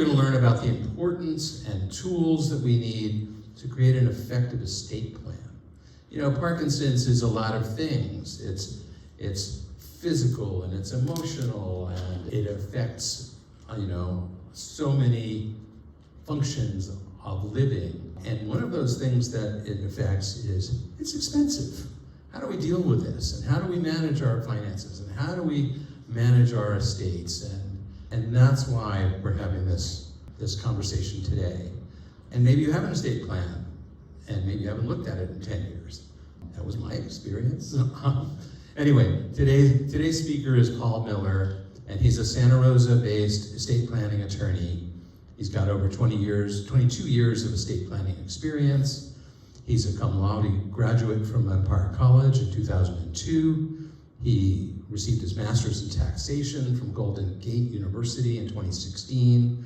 going to learn about the importance and tools that we need to create an effective estate plan. You know, Parkinson's is a lot of things. It's physical and it's emotional, and it affects, you know, so many functions of living. And one of those things that it affects is it's expensive. How do we deal with this? And how do we manage our finances? And how do we manage our estates? And that's why we're having this conversation today. And maybe you have an estate plan, and maybe you haven't looked at it in 10 years. That was my experience. Anyway, today's speaker is Paul Miller, and he's a Santa Rosa-based estate planning attorney. He's got over 22 years of estate planning experience. He's a cum laude graduate from Empire College in 2002. He received his master's in taxation from Golden Gate University in 2016.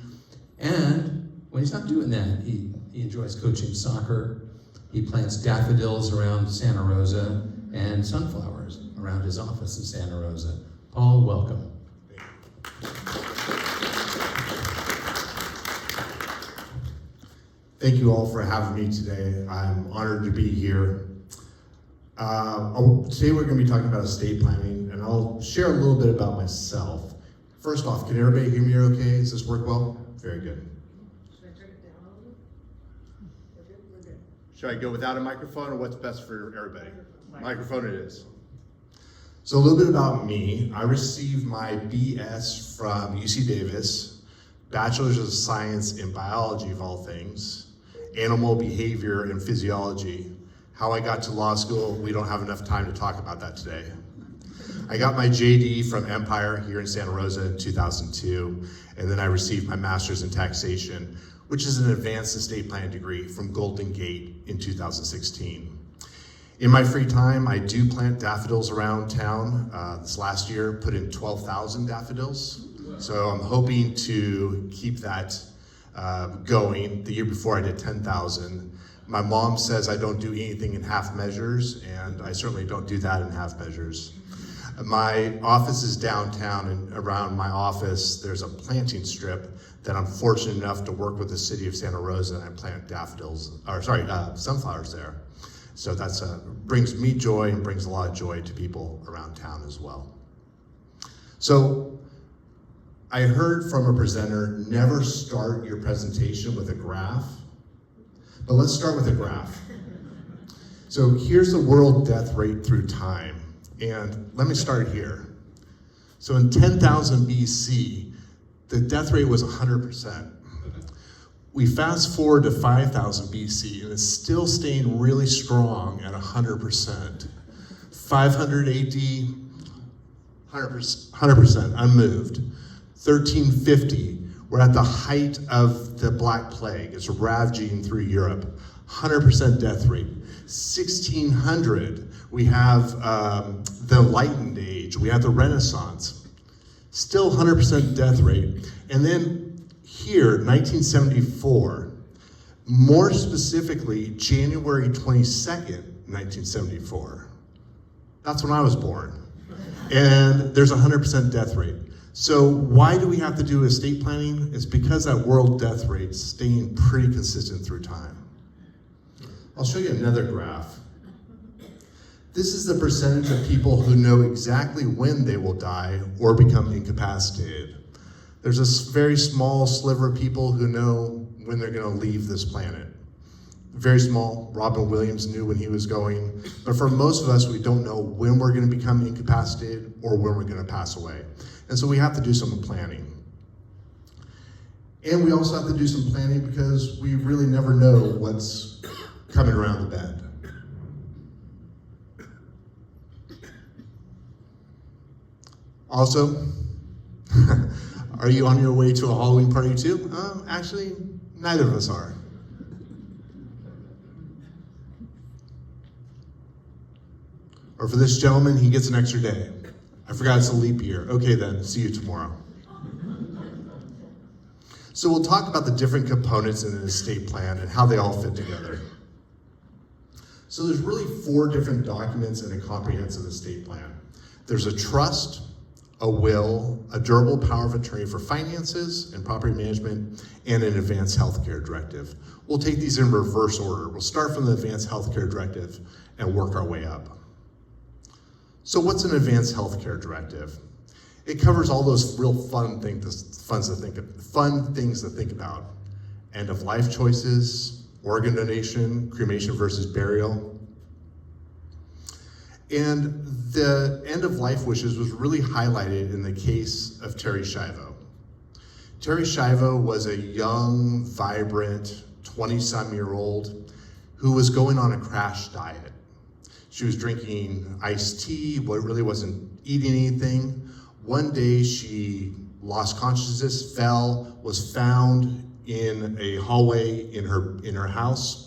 And when he's not doing that, he enjoys coaching soccer. He plants daffodils around Santa Rosa and sunflowers around his office in Santa Rosa. Paul, welcome. Thank you all for having me today. I'm honored to be here. Today we're going to be talking about estate planning, and I'll share a little bit about myself. First off, can everybody hear me okay? Does this work well? Very good. Should I turn it down a little? We're good. Should I go without a microphone, or what's best for everybody? Microphone it is. So a little bit about me. I received my BS from UC Davis, Bachelor's of Science in Biology of all things, Animal Behavior and Physiology. How I got to law school, we don't have enough time to talk about that today. I got my JD from Empire here in Santa Rosa in 2002, and then I received my master's in taxation, which is an advanced estate planning degree from Golden Gate in 2016. In my free time, I do plant daffodils around town. This last year, put in 12,000 daffodils. So I'm hoping to keep that going. The year before I did 10,000. My mom says I don't do anything in half measures, and I certainly don't do that in half measures. My office is downtown, and around my office, there's a planting strip that I'm fortunate enough to work with the city of Santa Rosa, and I plant sunflowers there. So that's brings me joy and brings a lot of joy to people around town as well. So I heard from a presenter, never start your presentation with a graph. But let's start with a graph. So here's the world death rate through time. And let me start here. So in 10,000 BC, the death rate was 100%. We fast forward to 5,000 BC, and it's still staying really strong at 100%. 500 AD, 100%, unmoved. 1350, we're at the height of the Black Plague. It's ravaging through Europe. 100% death rate. 1600, we have the Enlightened Age. We have the Renaissance. Still 100% death rate. And then here, 1974, more specifically, January 22nd, 1974. That's when I was born. And there's 100% death rate. So why do we have to do estate planning? It's because that world death rate's staying pretty consistent through time. I'll show you another graph. This is the percentage of people who know exactly when they will die or become incapacitated. There's a very small sliver of people who know when they're going to leave this planet. Very small. Robin Williams knew when he was going. But for most of us, we don't know when we're going to become incapacitated or when we're going to pass away. And so we have to do some planning. And we also have to do some planning because we really never know what's coming around the bend. Also, are you on your way to a Halloween party too? Actually, neither of us are. Or for this gentleman, he gets an extra day. I forgot it's a leap year. Okay then, see you tomorrow. So we'll talk about the different components in an estate plan and how they all fit together. So there's really 4 different documents in a comprehensive estate plan. There's a trust, a will, a durable power of attorney for finances and property management, and an advanced healthcare directive. We'll take these in reverse order. We'll start from the advanced healthcare directive and work our way up. So what's an advanced healthcare directive? It covers all those real fun things to think about. End of life choices, organ donation, cremation versus burial. And the end of life wishes was really highlighted in the case of Terry Schiavo. Terry Schiavo was a young, vibrant, 20-some-year-old who was going on a crash diet. She was drinking iced tea, but really wasn't eating anything. One day she lost consciousness, fell, was found in a hallway in her house.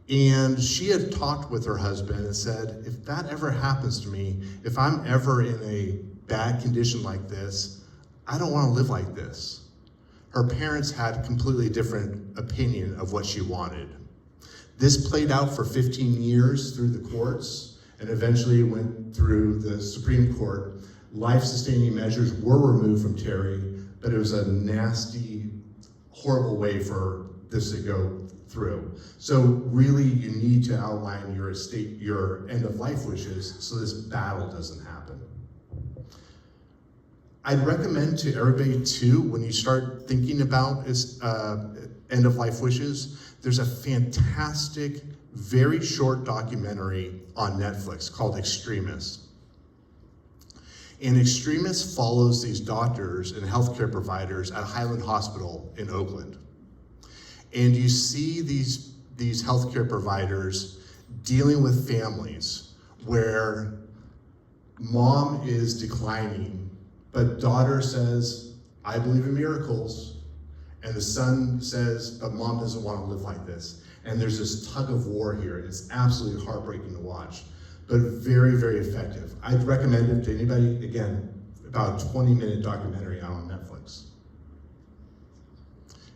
And she had talked with her husband and said, if that ever happens to me, if I'm ever in a bad condition like this, I don't want to live like this. Her parents had a completely different opinion of what she wanted. This played out for 15 years through the courts and eventually went through the Supreme Court. Life-sustaining measures were removed from Terry, but it was a nasty, horrible way for this to go through. So really, you need to outline your end-of-life wishes so this battle doesn't happen. I'd recommend to everybody too, when you start thinking about end-of-life wishes, there's a fantastic, very short documentary on Netflix called Extremists. And Extremists follows these doctors and healthcare providers at Highland Hospital in Oakland. And you see these healthcare providers dealing with families where mom is declining, but daughter says, I believe in miracles. And the son says, but mom doesn't want to live like this. And there's this tug of war here. It's absolutely heartbreaking to watch, but very, very effective. I'd recommend it to anybody, again, about a 20-minute documentary out on Netflix.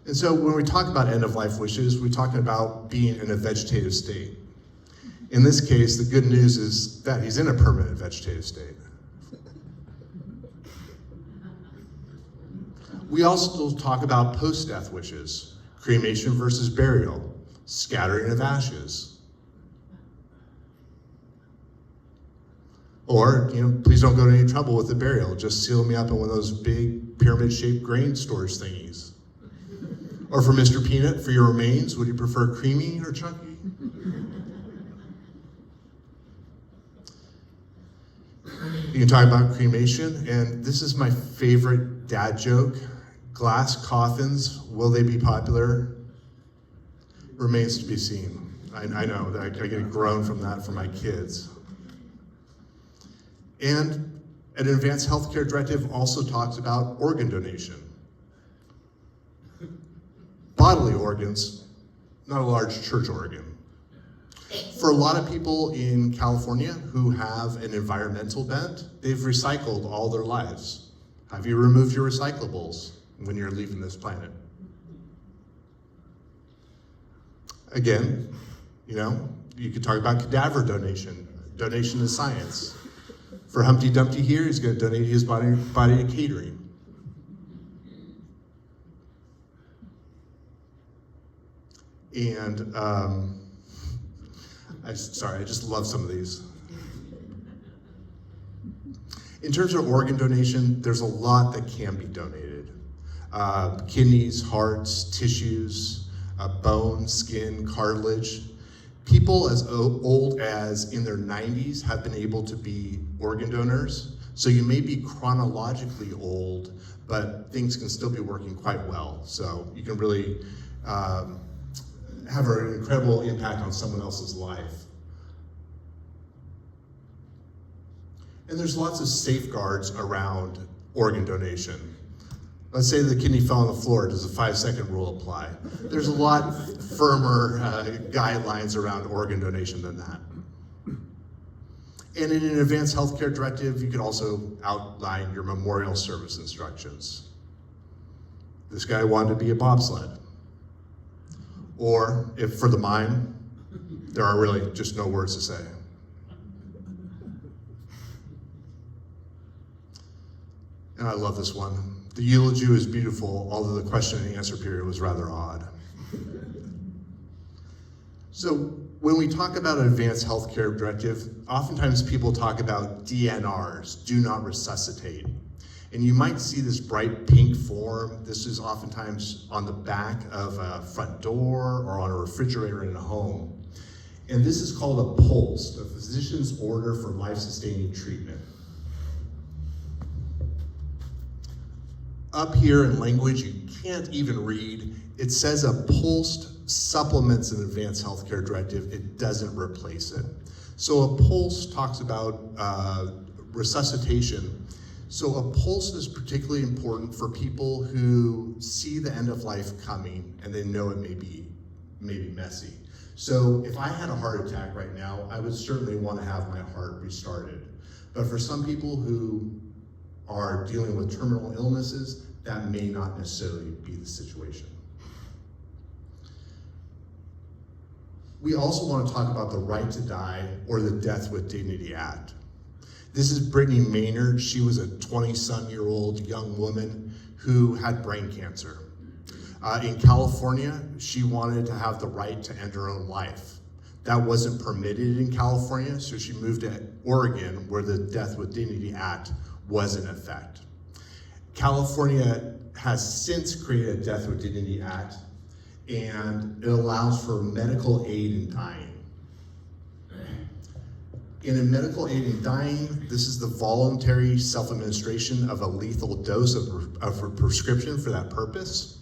And so when we talk about end-of-life wishes, we're talking about being in a vegetative state. In this case, the good news is that he's in a permanent vegetative state. We also talk about post-death wishes, cremation versus burial, scattering of ashes. Or, please don't go to any trouble with the burial. Just seal me up in one of those big pyramid-shaped grain storage thingies. Or for Mr. Peanut, for your remains, would you prefer creamy or chunky? You can talk about cremation, and this is my favorite dad joke. Glass coffins, will they be popular? Remains to be seen. I know, I get a groan from that for my kids. And an advanced healthcare directive also talks about organ donation. Bodily organs, not a large church organ. For a lot of people in California who have an environmental bent, they've recycled all their lives. Have you removed your recyclables when you're leaving this planet? Again, you could talk about cadaver donation to science. For Humpty Dumpty here, he's going to donate his body to catering. And I just love some of these. In terms of organ donation, there's a lot that can be donated. Kidneys, hearts, tissues, bone, skin, cartilage. People as old as in their 90s have been able to be organ donors. So you may be chronologically old, but things can still be working quite well. So you can really have an incredible impact on someone else's life. And there's lots of safeguards around organ donation. Let's say the kidney fell on the floor, does the 5-second rule apply? There's a lot firmer guidelines around organ donation than that. And in an advanced healthcare directive, you could also outline your memorial service instructions. This guy wanted to be a bobsled. Or, if for the mime, there are really just no words to say. And I love this one. The eulogy was beautiful, although the question and answer period was rather odd. So when we talk about an advanced healthcare directive, oftentimes people talk about DNRs, do not resuscitate. And you might see this bright pink form. This is oftentimes on the back of a front door or on a refrigerator in a home. And this is called a POLST, a physician's order for life-sustaining treatment. Up here in language you can't even read, it says a POLST supplements an advanced healthcare directive, it doesn't replace it. So a POLST talks about resuscitation. So a POLST is particularly important for people who see the end of life coming and they know it may be messy. So if I had a heart attack right now, I would certainly want to have my heart restarted. But for some people who are dealing with terminal illnesses, that may not necessarily be the situation. We also want to talk about the Right to Die or the Death with Dignity Act. This is Brittany Maynard. She was a 20-some-year-old young woman who had brain cancer. In California, she wanted to have the right to end her own life. That wasn't permitted in California, so she moved to Oregon, where the Death with Dignity Act was in effect. California has since created a Death with Dignity Act, and it allows for medical aid in dying. In a medical aid in dying, this is the voluntary self-administration of a lethal dose of a prescription for that purpose.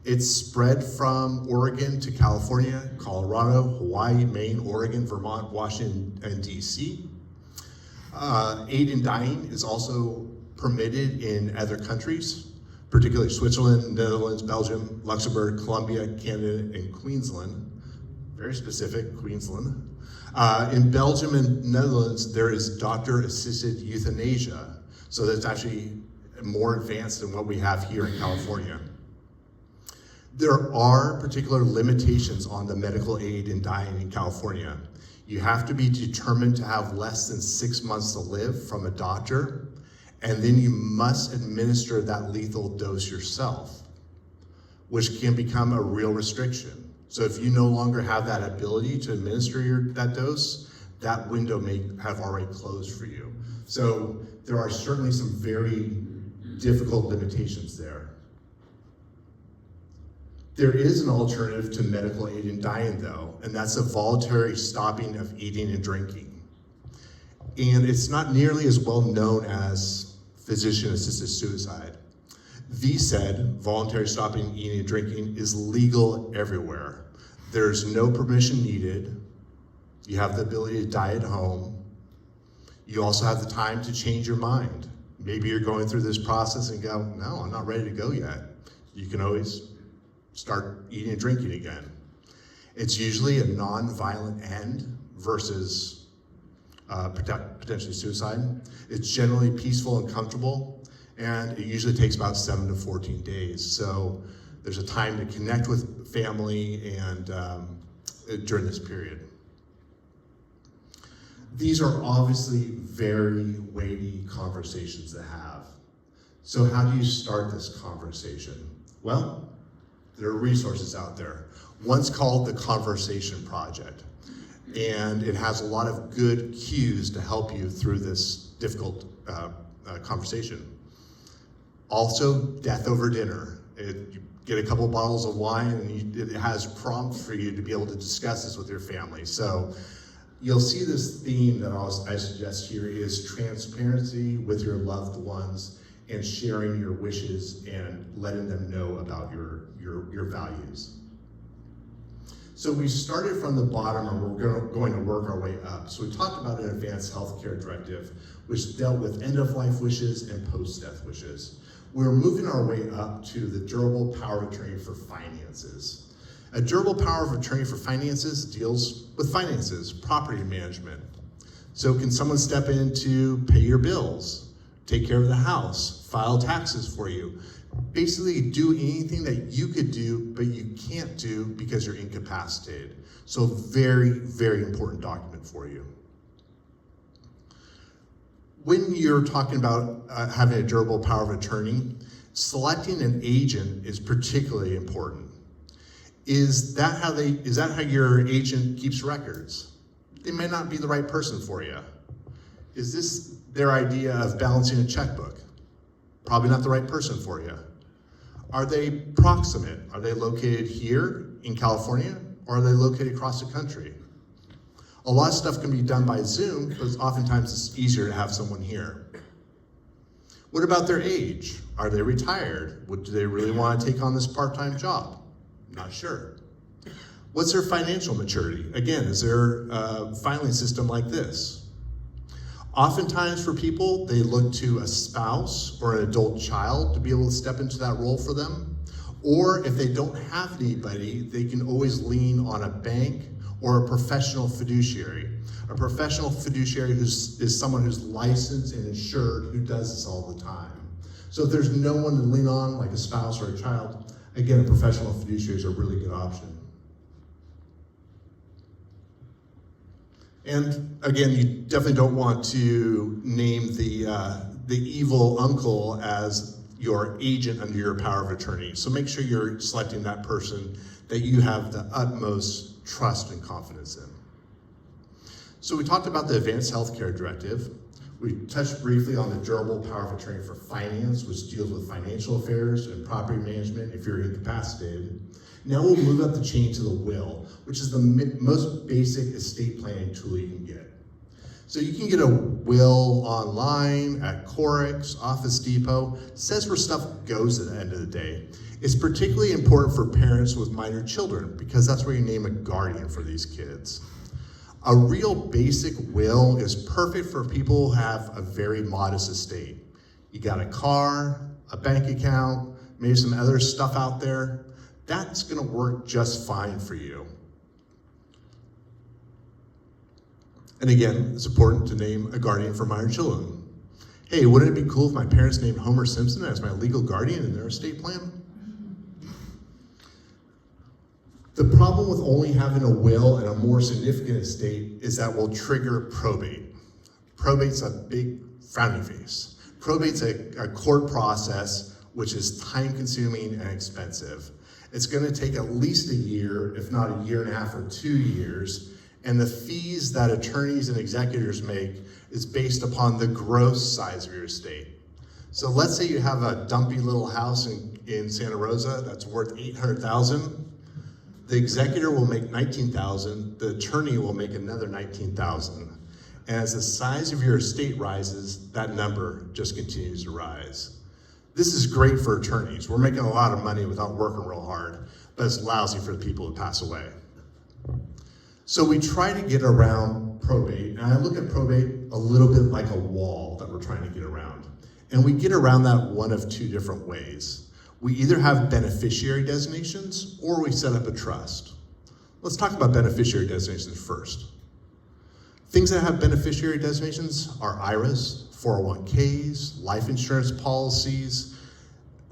It's spread from Oregon to California, Colorado, Hawaii, Maine, Oregon, Vermont, Washington, and DC. Aid in dying is also permitted in other countries, particularly Switzerland, Netherlands, Belgium, Luxembourg, Colombia, Canada, and Queensland. Very specific, Queensland. In Belgium and Netherlands, there is doctor-assisted euthanasia. So that's actually more advanced than what we have here in California. There are particular limitations on the medical aid in dying in California. You have to be determined to have less than 6 months to live from a doctor, and then you must administer that lethal dose yourself, which can become a real restriction. So if you no longer have that ability to administer that dose, that window may have already closed for you. So there are certainly some very difficult limitations there. There is an alternative to medical aid in dying though, and that's a voluntary stopping of eating and drinking. And it's not nearly as well known as physician-assisted suicide. VSED, voluntary stopping eating and drinking, is legal everywhere. There's no permission needed. You have the ability to die at home. You also have the time to change your mind. Maybe you're going through this process and go, no, I'm not ready to go yet. You can always start eating and drinking again. It's usually a non-violent end versus potentially suicide. It's generally peaceful and comfortable, and it usually takes about 7 to 14 days. So there's a time to connect with family and during this period. These are obviously very weighty conversations to have. So how do you start this conversation? Well, there are resources out there. One's called the Conversation Project, and it has a lot of good cues to help you through this difficult conversation. Also, Death Over Dinner. You get a couple bottles of wine and it has prompts for you to be able to discuss this with your family. So you'll see this theme that I suggest here is transparency with your loved ones and sharing your wishes and letting them know about your values. So we started from the bottom and we're going to work our way up. So we talked about an advanced healthcare directive, which dealt with end-of-life wishes and post-death wishes. We're moving our way up to the durable power of attorney for finances. A durable power of attorney for finances deals with finances, property management. So can someone step in to pay your bills, take care of the house, file taxes for you? Basically do anything that you could do, but you can't do because you're incapacitated. So very, very important document for you. When you're talking about having a durable power of attorney, selecting an agent is particularly important. Is that how your agent keeps records? They may not be the right person for you. Is this their idea of balancing a checkbook? Probably not the right person for you. Are they proximate? Are they located here in California, or are they located across the country? A lot of stuff can be done by Zoom, but oftentimes it's easier to have someone here. What about their age? Are they retired? Do they really want to take on this part-time job? Not sure. What's their financial maturity? Again, is there a filing system like this? Oftentimes for people, they look to a spouse or an adult child to be able to step into that role for them. Or if they don't have anybody, they can always lean on a bank or a professional fiduciary. A professional fiduciary is someone who's licensed and insured, who does this all the time. So if there's no one to lean on, like a spouse or a child, again, a professional fiduciary is a really good option. And again, you definitely don't want to name the evil uncle as your agent under your power of attorney. So make sure you're selecting that person that you have the utmost trust and confidence in. So we talked about the Advanced Healthcare Directive. We touched briefly on the durable power of attorney for finance, which deals with financial affairs and property management if you're incapacitated. Now we'll move up the chain to the will, which is the most basic estate planning tool you can get. So you can get a will online, at Corix, Office Depot. It says where stuff goes at the end of the day. It's particularly important for parents with minor children because that's where you name a guardian for these kids. A real basic will is perfect for people who have a very modest estate. You got a car, a bank account, maybe some other stuff out there. That's gonna work just fine for you. And again, it's important to name a guardian for minor children. Hey, wouldn't it be cool if my parents named Homer Simpson as my legal guardian in their estate plan? The problem with only having a will and a more significant estate is that will trigger probate. Probate's a big frowny face. Probate's a court process which is time-consuming and expensive. It's gonna take at least a year, if not a year and a half or 2 years, and the fees that attorneys and executors make is based upon the gross size of your estate. So let's say you have a dumpy little house in Santa Rosa that's worth $800,000. The executor will make $19,000, the attorney will make another $19,000. And as the size of your estate rises, that number just continues to rise. This is great for attorneys. We're making a lot of money without working real hard, but it's lousy for the people who pass away. So we try to get around probate, and I look at probate a little bit like a wall that we're trying to get around. And we get around that one of two different ways. We either have beneficiary designations or we set up a trust. Let's talk about beneficiary designations first. Things that have beneficiary designations are IRAs, 401ks, life insurance policies,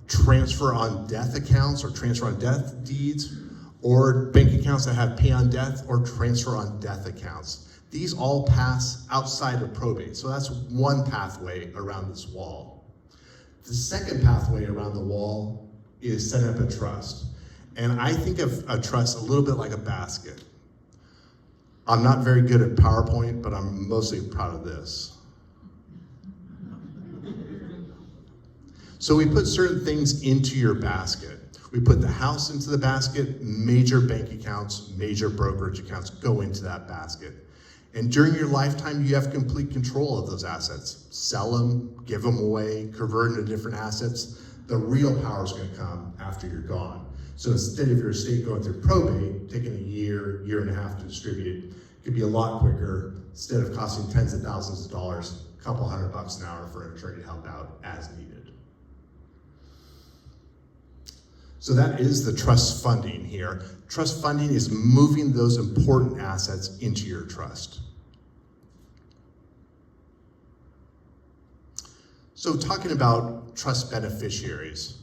transfer on death accounts or transfer on death deeds, or bank accounts that have pay on death or transfer on death accounts. These all pass outside of probate, so that's one pathway around this wall. The second pathway around the wall is setting up a trust. And I think of a trust a little bit like a basket. I'm not very good at PowerPoint, but I'm mostly proud of this. So we put certain things into your basket. We put the house into the basket, major bank accounts, major brokerage accounts go into that basket. And during your lifetime, you have complete control of those assets. Sell them, give them away, convert into different assets. The real power is going to come after you're gone. So instead of your estate going through probate, taking a year, year and a half to distribute, it could be a lot quicker. Instead of costing tens of thousands of dollars, a couple $100 an hour for an attorney to help out as needed. So that is the trust funding here. Trust funding is moving those important assets into your trust. So talking about trust beneficiaries.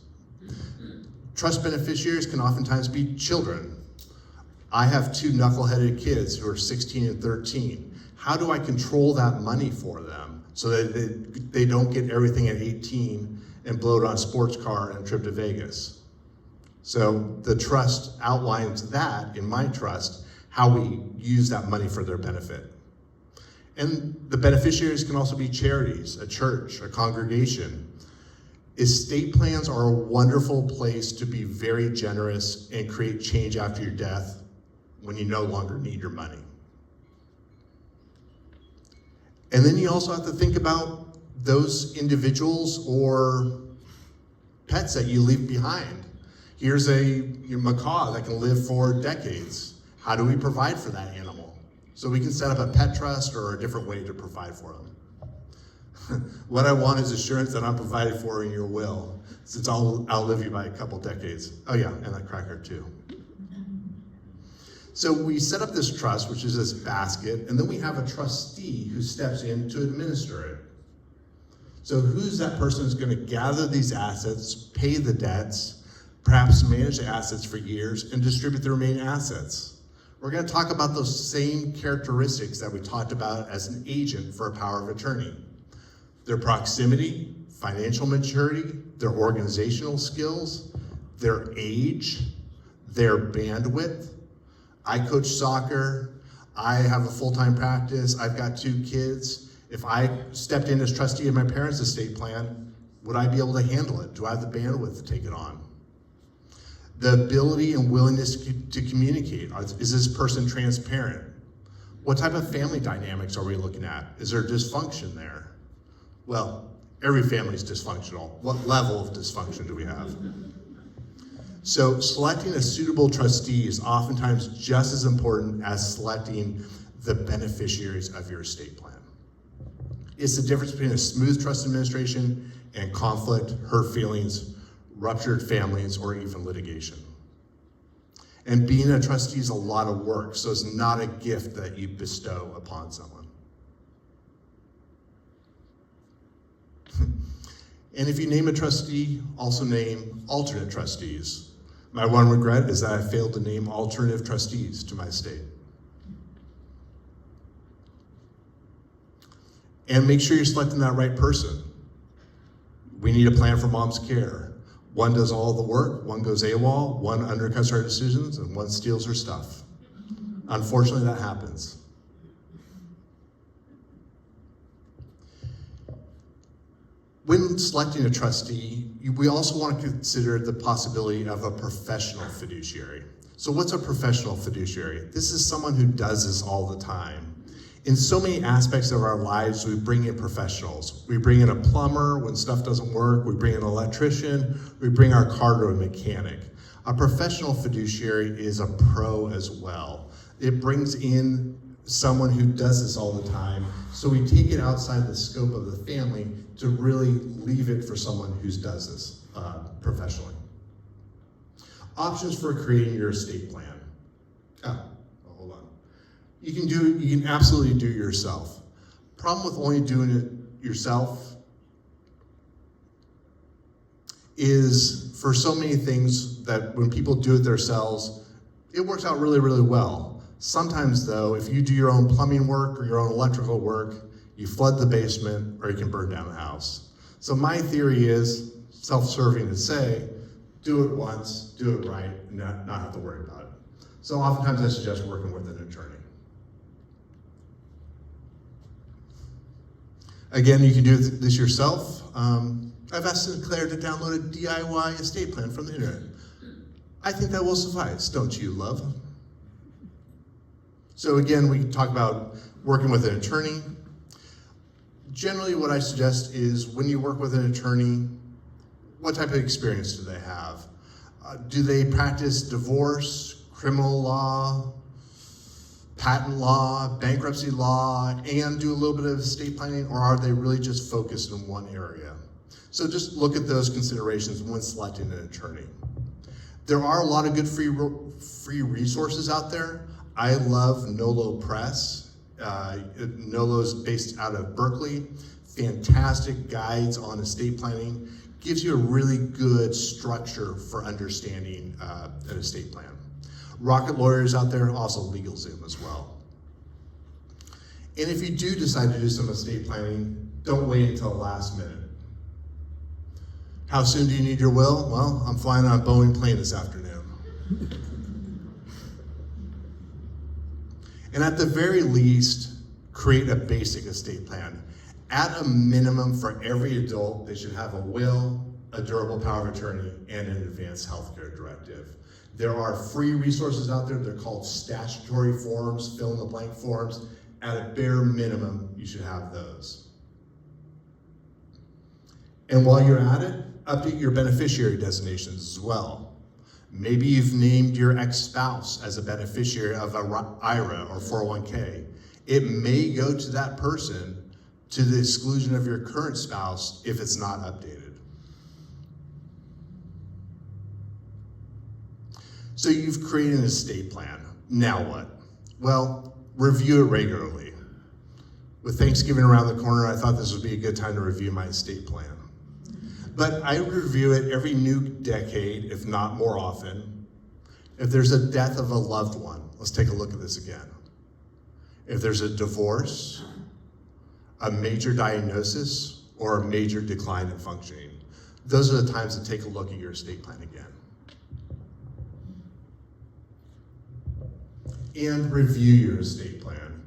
Trust beneficiaries can oftentimes be children. I have two knuckleheaded kids who are 16 and 13. How do I control that money for them so that they don't get everything at 18 and blow it on a sports car and a trip to Vegas. So the trust outlines that, in my trust, how we use that money for their benefit. And the beneficiaries can also be charities, a church, a congregation. Estate plans are a wonderful place to be very generous and create change after your death when you no longer need your money. And then you also have to think about those individuals or pets that you leave behind. Here's a macaw that can live for decades. How do we provide for that animal? So we can set up a pet trust or a different way to provide for them. What I want is assurance that I'm provided for in your will, since I'll outlive you by a couple decades. Oh yeah, and that cracker too. So we set up this trust, which is this basket, and then we have a trustee who steps in to administer it. So who's that person who's going to gather these assets, pay the debts, perhaps manage the assets for years, and distribute the remaining assets? We're going to talk about those same characteristics that we talked about as an agent for a power of attorney. Their proximity, financial maturity, their organizational skills, their age, their bandwidth. I coach soccer, I have a full-time practice, I've got 2 kids. If I stepped in as trustee of my parents' estate plan, would I be able to handle it? Do I have the bandwidth to take it on? The ability and willingness to communicate. Is this person transparent? What type of family dynamics are we looking at? Is there dysfunction there? Well, every family is dysfunctional. What level of dysfunction do we have? So selecting a suitable trustee is oftentimes just as important as selecting the beneficiaries of your estate plan. It's the difference between a smooth trust administration and conflict, hurt feelings, ruptured families, or even litigation. And being a trustee is a lot of work, so it's not a gift that you bestow upon someone. And if you name a trustee, also name alternate trustees. My one regret is that I failed to name alternative trustees to my estate. And make sure you're selecting that right person. We need a plan for mom's care. One does all the work, one goes AWOL, one undercuts our decisions, and one steals her stuff. Unfortunately, that happens. When selecting a trustee, we also want to consider the possibility of a professional fiduciary. So what's a professional fiduciary? This is someone who does this all the time. In so many aspects of our lives, we bring in professionals. We bring in a plumber when stuff doesn't work. We bring in an electrician. We bring our car to a mechanic. A professional fiduciary is a pro as well. It brings in someone who does this all the time, so we take it outside the scope of the family to really leave it for someone who does this professionally. Options for creating your estate plan. Hold on. You can absolutely do it yourself. Problem with only doing it yourself is for so many things that when people do it themselves, it works out really, really well. Sometimes though, if you do your own plumbing work or your own electrical work, you flood the basement or you can burn down the house. So my theory is, self-serving to say, do it once, do it right, and not have to worry about it. So oftentimes I suggest working with an attorney. Again, you can do this yourself. I've asked Sinclair to download a DIY estate plan from the internet. I think that will suffice, don't you, love? So again, we can talk about working with an attorney. Generally, what I suggest is when you work with an attorney, what type of experience do they have? Do they practice divorce, criminal law, patent law, bankruptcy law, and do a little bit of estate planning, or are they really just focused in one area? So just look at those considerations when selecting an attorney. There are a lot of good free resources out there. I love Nolo Press. Nolo's based out of Berkeley. Fantastic guides on estate planning. Gives you a really good structure for understanding an estate plan. Rocket Lawyers out there, also LegalZoom as well. And if you do decide to do some estate planning, don't wait until the last minute. How soon do you need your will? Well, I'm flying on a Boeing plane this afternoon. And at the very least, create a basic estate plan. At a minimum, for every adult, they should have a will, a durable power of attorney, and an advanced healthcare directive. There are free resources out there. They're called statutory forms, fill in the blank forms. At a bare minimum, you should have those. And while you're at it, update your beneficiary designations as well. Maybe you've named your ex-spouse as a beneficiary of a IRA or 401k. It may go to that person to the exclusion of your current spouse if it's not updated. So you've created an estate plan. Now what? Well, review it regularly. With Thanksgiving around the corner, I thought this would be a good time to review my estate plan. But I review it every new decade, if not more often. If there's a death of a loved one, let's take a look at this again. If there's a divorce, a major diagnosis, or a major decline in functioning, those are the times to take a look at your estate plan again. And review your estate plan.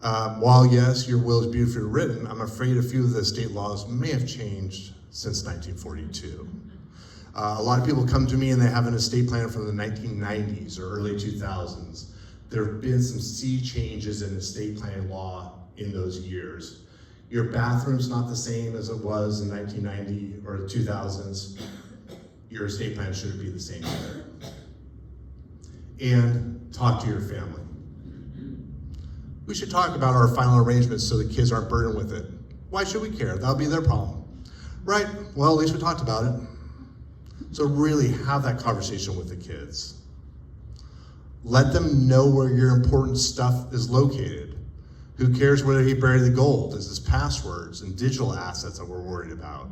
While yes, your will is beautifully written, I'm afraid a few of the estate laws may have changed since 1942. A lot of people come to me and they have an estate plan from the 1990s or early 2000s. There have been some sea changes in estate planning law in those years. Your bathroom's not the same as it was in 1990 or the 2000s. Your estate plan shouldn't be the same either. And talk to your family. We should talk about our final arrangements so the kids aren't burdened with it. Why should we care? That'll be their problem. Right, well, at least we talked about it. So really have that conversation with the kids. Let them know where your important stuff is located. Who cares whether he buried the gold? Is his passwords and digital assets that we're worried about?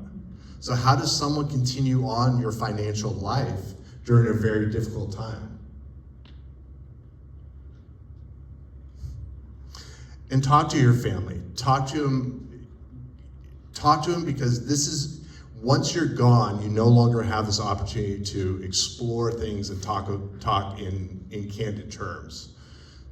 So how does someone continue on your financial life during a very difficult time? And talk to your family. Talk to them because this is, once you're gone, you no longer have this opportunity to explore things and talk in candid terms.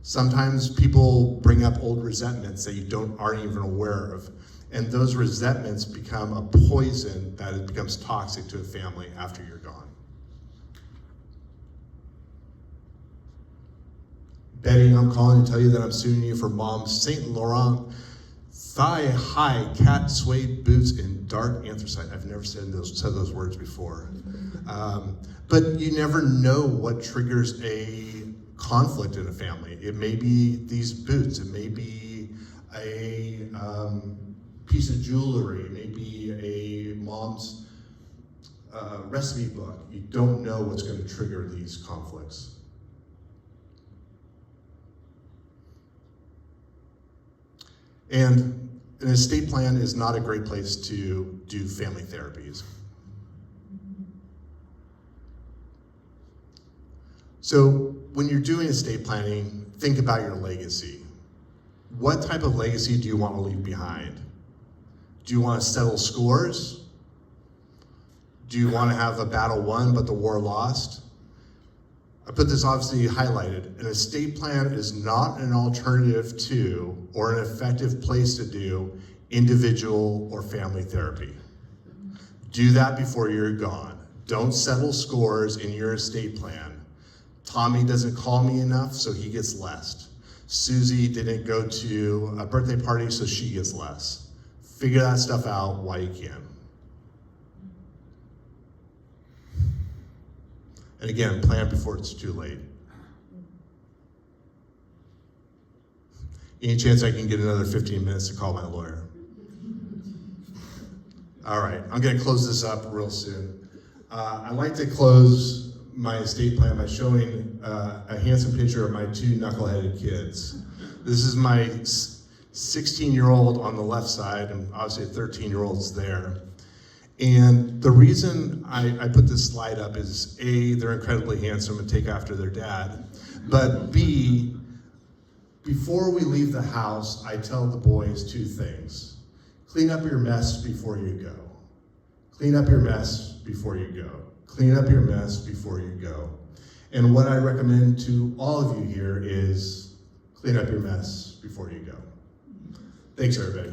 Sometimes people bring up old resentments that you aren't even aware of, and those resentments become a poison that it becomes toxic to a family after you're gone. Betty, I'm calling to tell you that I'm suing you for Mom's Saint Laurent thigh-high cat suede boots in dark anthracite. I've never said those words before. But you never know what triggers a conflict in a family. It may be these boots. It may be a piece of jewelry. It may be a mom's recipe book. You don't know what's going to trigger these conflicts. And an estate plan is not a great place to do family therapies. So when you're doing estate planning, think about your legacy. What type of legacy do you want to leave behind? Do you want to settle scores? Do you want to have a battle won but the war lost? I put this obviously highlighted. An estate plan is not an alternative to or an effective place to do individual or family therapy. Do that before you're gone. Don't settle scores in your estate plan. Tommy doesn't call me enough, so he gets less. Susie didn't go to a birthday party, so she gets less. Figure that stuff out while you can. And again, plan before it's too late. Any chance I can get another 15 minutes to call my lawyer? All right, I'm gonna close this up real soon. I'd like to close my estate plan by showing a handsome picture of my two knuckleheaded kids. This is my 16-year-old on the left side, and obviously a 13-year-old's there. And the reason I put this slide up is A, they're incredibly handsome and take after their dad, but B, Before we leave the house, I tell the boys two things. Clean up your mess before you go. Clean up your mess before you go. Clean up your mess before you go. And what I recommend to all of you here is clean up your mess before you go. Thanks, everybody.